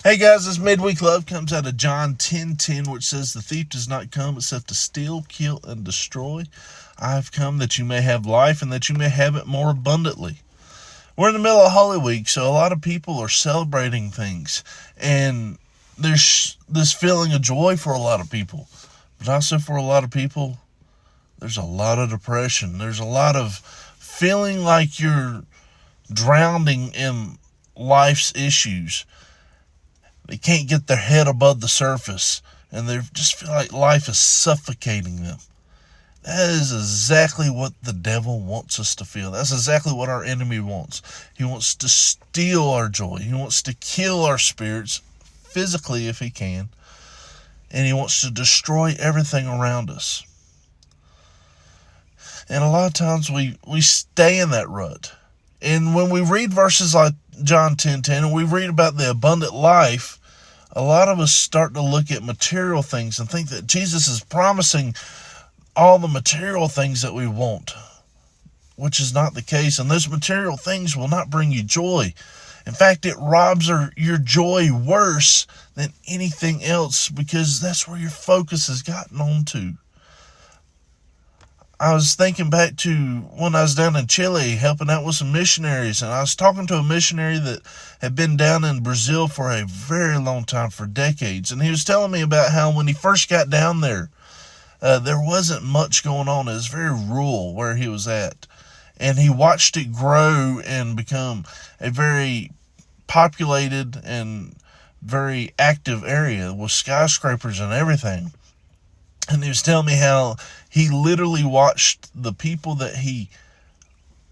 Hey guys, this midweek love comes out of John 10:10, which says, "The thief does not come except to steal, kill, and destroy. I have come that you may have life and that you may have it more abundantly." We're in the middle of Holy Week, so a lot of people are celebrating things, and there's this feeling of joy for a lot of people. But also for a lot of people, there's a lot of depression. There's a lot of feeling like you're drowning in life's issues. They can't get their head above the surface, and they just feel like life is suffocating them. That is exactly what the devil wants us to feel. That's exactly what our enemy wants. He wants to steal our joy. He wants to kill our spirits physically if he can, and he wants to destroy everything around us. And a lot of times we stay in that rut. And when we read verses like John 10:10 and we read about the abundant life, a lot of us start to look at material things and think that Jesus is promising all the material things that we want, which is not the case. And those material things will not bring you joy. In fact, it robs your joy worse than anything else, because that's where your focus has gotten on to. I was thinking back to when I was down in Chile helping out with some missionaries, and I was talking to a missionary that had been down in Brazil for a very long time, for decades, and he was telling me about how when he first got down there, there wasn't much going on. It was very rural where he was at, and he watched it grow and become a very populated and very active area with skyscrapers and everything. And he was telling me how he literally watched the people that he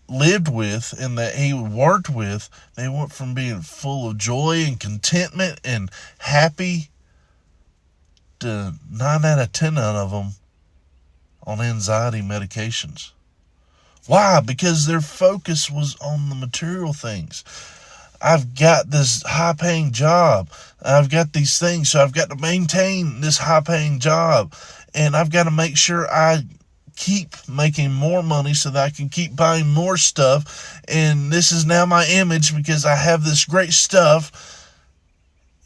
lived with and that he worked with, they went from being full of joy and contentment and happy to 9 out of 10 of them on anxiety medications. Why? Because their focus was on the material things. I've got this high-paying job. I've got these things, so I've got to maintain this high-paying job. And I've got to make sure I keep making more money so that I can keep buying more stuff. And this is now my image because I have this great stuff.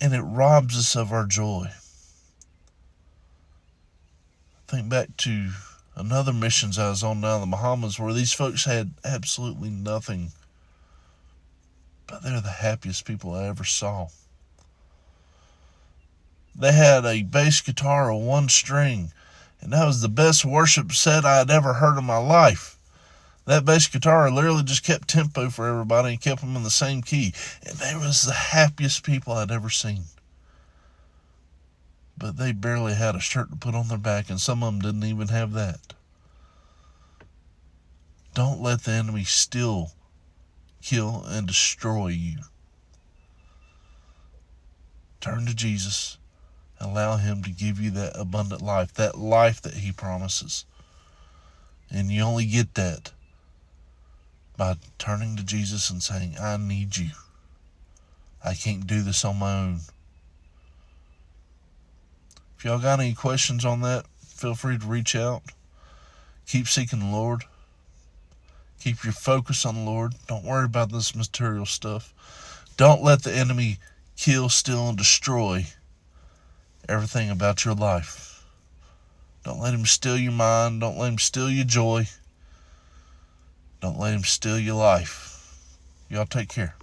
And it robs us of our joy. Think back to another missions I was on down in the Bahamas where these folks had absolutely nothing, but they're the happiest people I ever saw. They had a bass guitar of one string, and that was the best worship set I had ever heard in my life. That bass guitar literally just kept tempo for everybody and kept them in the same key. And they was the happiest people I'd ever seen. But they barely had a shirt to put on their back, and some of them didn't even have that. Don't let the enemy steal, kill, and destroy you. Turn to Jesus. Allow him to give you that abundant life, that life that he promises. And you only get that by turning to Jesus and saying, "I need you. I can't do this on my own." If y'all got any questions on that, feel free to reach out. Keep seeking the Lord. Keep your focus on the Lord. Don't worry about this material stuff. Don't let the enemy kill, steal, and destroy everything about your life. Don't let him steal your mind. Don't let him steal your joy. Don't let him steal your life. Y'all take care.